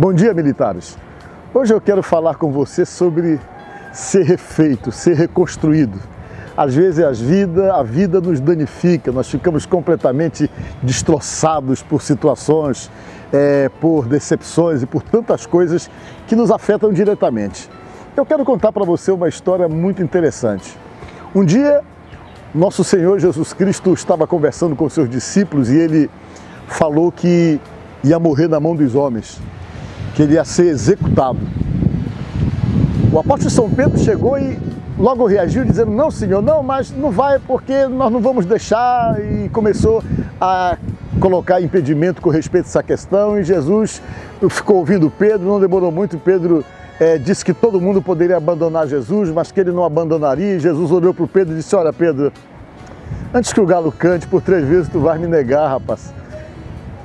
Bom dia, militares! Hoje eu quero falar com você sobre ser refeito, ser reconstruído. Às vezes a vida nos danifica, nós ficamos completamente destroçados por situações, por decepções e por tantas coisas que nos afetam diretamente. Eu quero contar para você uma história muito interessante. Um dia, nosso Senhor Jesus Cristo estava conversando com seus discípulos e ele falou que ia morrer na mão dos homens, que ele ia ser executado. O apóstolo São Pedro chegou e logo reagiu dizendo: não, Senhor, não, mas não vai porque nós não vamos deixar, e começou a colocar impedimento com respeito a essa questão, e Jesus ficou ouvindo Pedro. Não demorou muito, Pedro disse que todo mundo poderia abandonar Jesus, mas que ele não abandonaria. E Jesus olhou para o Pedro e disse: olha, Pedro, antes que o galo cante, por 3 vezes tu vais me negar, rapaz.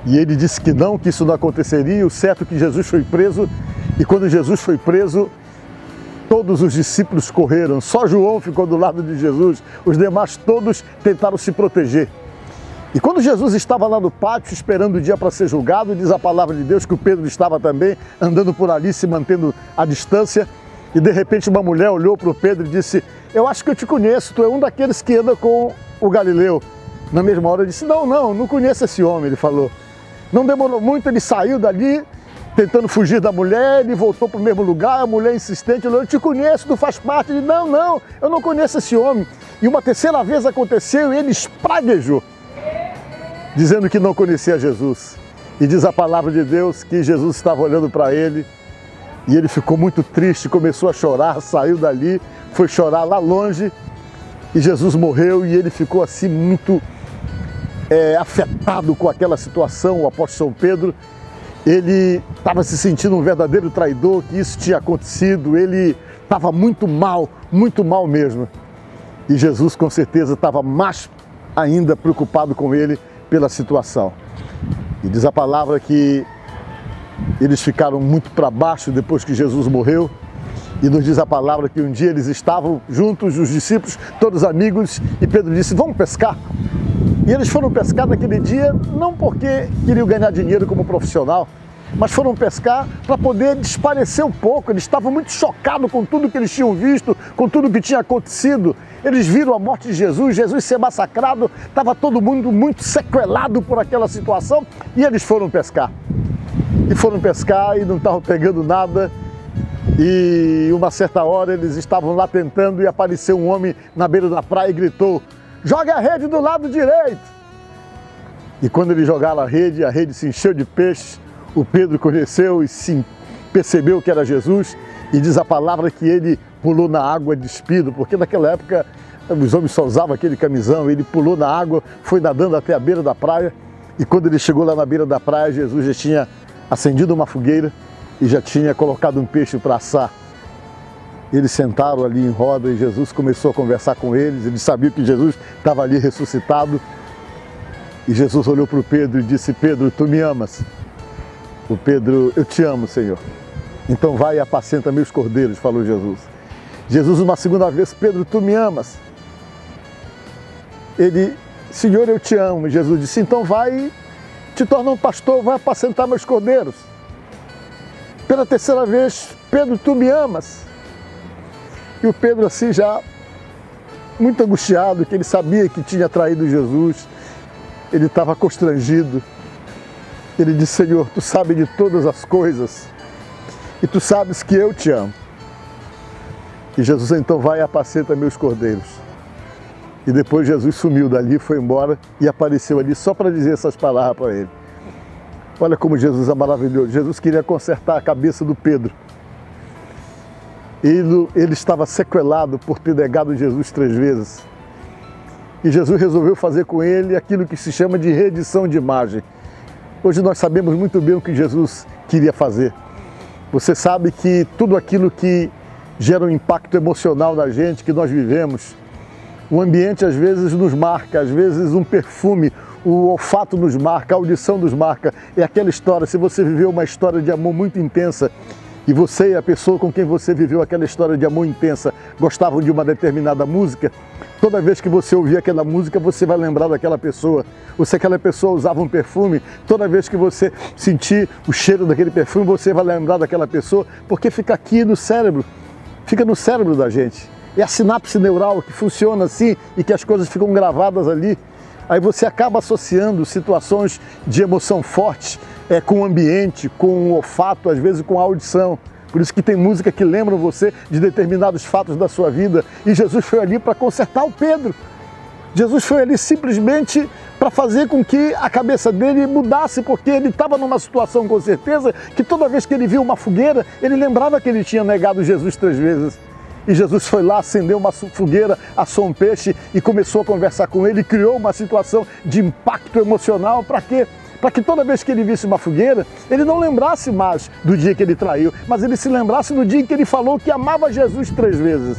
E ele disse que não, que isso não aconteceria. O certo é que Jesus foi preso, e quando Jesus foi preso, todos os discípulos correram, só João ficou do lado de Jesus, os demais todos tentaram se proteger. E quando Jesus estava lá no pátio esperando o dia para ser julgado, diz a palavra de Deus que o Pedro estava também andando por ali, se mantendo à distância, e de repente uma mulher olhou para o Pedro e disse: eu acho que eu te conheço, tu é um daqueles que anda com o Galileu. Na mesma hora ele disse: não conheço esse homem, ele falou. Não demorou muito, ele saiu dali, tentando fugir da mulher, ele voltou para o mesmo lugar, a mulher insistente, falou: eu te conheço, tu faz parte. Ele: não, eu não conheço esse homem. E uma terceira vez aconteceu e ele espraguejou, dizendo que não conhecia Jesus. E diz a palavra de Deus que Jesus estava olhando para ele e ele ficou muito triste, começou a chorar, saiu dali, foi chorar lá longe, e Jesus morreu, e ele ficou assim muito afetado com aquela situação. O apóstolo São Pedro, ele estava se sentindo um verdadeiro traidor, que isso tinha acontecido, ele estava muito mal mesmo. E Jesus com certeza estava mais ainda preocupado com ele pela situação. E diz a palavra que eles ficaram muito para baixo depois que Jesus morreu, e nos diz a palavra que um dia eles estavam juntos, os discípulos, todos amigos, e Pedro disse: vamos pescar. E eles foram pescar naquele dia, não porque queriam ganhar dinheiro como profissional, mas foram pescar para poder desaparecer um pouco. Eles estavam muito chocados com tudo que eles tinham visto, com tudo que tinha acontecido. Eles viram a morte de Jesus, Jesus ser massacrado, estava todo mundo muito sequelado por aquela situação, e eles foram pescar. E foram pescar e não estavam pegando nada, e uma certa hora eles estavam lá tentando, e apareceu um homem na beira da praia e gritou: joga a rede do lado direito! E quando eles jogaram a rede se encheu de peixes. O Pedro conheceu e sim, percebeu que era Jesus, e diz a palavra que ele pulou na água despido, porque naquela época os homens só usavam aquele camisão. Ele pulou na água, foi nadando até a beira da praia, e quando ele chegou lá na beira da praia, Jesus já tinha acendido uma fogueira e já tinha colocado um peixe para assar. Eles sentaram ali em roda e Jesus começou a conversar com eles. Eles sabiam que Jesus estava ali ressuscitado, e Jesus olhou para o Pedro e disse: Pedro, tu me amas? O Pedro: eu te amo, Senhor. Então vai e apacenta meus cordeiros, falou Jesus. Jesus uma segunda vez: Pedro, tu me amas? Ele: Senhor, eu te amo. E Jesus disse: então vai e te torna um pastor, vai apacentar meus cordeiros. Pela terceira vez: Pedro, tu me amas? E o Pedro, assim, já muito angustiado, que ele sabia que tinha traído Jesus, ele estava constrangido. Ele disse: Senhor, tu sabes de todas as coisas e tu sabes que eu te amo. E Jesus: então vai e apacenta meus cordeiros. E depois Jesus sumiu dali, foi embora e apareceu ali só para dizer essas palavras para ele. Olha como Jesus é maravilhoso. Jesus queria consertar a cabeça do Pedro. Ele estava sequelado por ter negado Jesus 3 vezes. E Jesus resolveu fazer com ele aquilo que se chama de reedição de imagem. Hoje nós sabemos muito bem o que Jesus queria fazer. Você sabe que tudo aquilo que gera um impacto emocional na gente, que nós vivemos, o ambiente às vezes nos marca, às vezes um perfume, o olfato nos marca, a audição nos marca. É aquela história, se você viveu uma história de amor muito intensa e você e a pessoa com quem você viveu aquela história de amor intensa gostavam de uma determinada música, toda vez que você ouvir aquela música, você vai lembrar daquela pessoa. Ou se aquela pessoa usava um perfume, toda vez que você sentir o cheiro daquele perfume, você vai lembrar daquela pessoa, porque fica aqui no cérebro, fica no cérebro da gente. É a sinapse neural que funciona assim e que as coisas ficam gravadas ali. Aí você acaba associando situações de emoção forte com o ambiente, com o olfato, às vezes com a audição. Por isso que tem música que lembram você de determinados fatos da sua vida. E Jesus foi ali para consertar o Pedro. Jesus foi ali simplesmente para fazer com que a cabeça dele mudasse, porque ele estava numa situação, com certeza, que toda vez que ele via uma fogueira, ele lembrava que ele tinha negado Jesus 3 vezes. E Jesus foi lá, acendeu uma fogueira, assou um peixe e começou a conversar com ele, criou uma situação de impacto emocional. Para quê? Para que toda vez que ele visse uma fogueira, ele não lembrasse mais do dia que ele traiu, mas ele se lembrasse do dia em que ele falou que amava Jesus 3 vezes.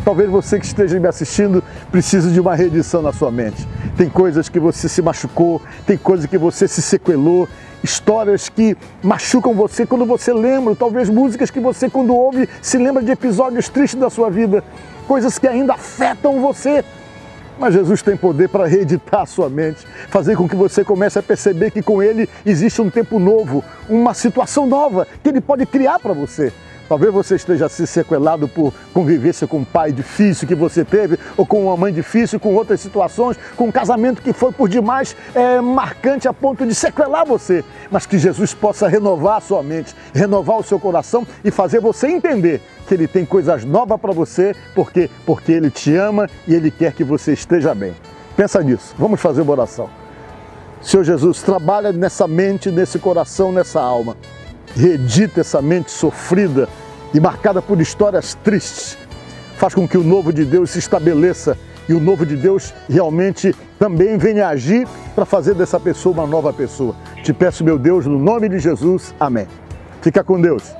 Talvez você que esteja me assistindo precise de uma reedição na sua mente. Tem coisas que você se machucou, tem coisas que você se sequelou, histórias que machucam você quando você lembra, talvez músicas que você, quando ouve, se lembra de episódios tristes da sua vida, coisas que ainda afetam você. Mas Jesus tem poder para reeditar a sua mente, fazer com que você comece a perceber que com Ele existe um tempo novo, uma situação nova que Ele pode criar para você. Talvez você esteja assim sequelado por convivência com um pai difícil que você teve, ou com uma mãe difícil, com outras situações, com um casamento que foi por demais marcante a ponto de sequelar você. Mas que Jesus possa renovar a sua mente, renovar o seu coração e fazer você entender que Ele tem coisas novas para você, porque Ele te ama e Ele quer que você esteja bem. Pensa nisso, vamos fazer uma oração. Senhor Jesus, trabalha nessa mente, nesse coração, nessa alma. Reedita essa mente sofrida e marcada por histórias tristes. Faz com que o novo de Deus se estabeleça e o novo de Deus realmente também venha agir para fazer dessa pessoa uma nova pessoa. Te peço, meu Deus, no nome de Jesus. Amém. Fica com Deus.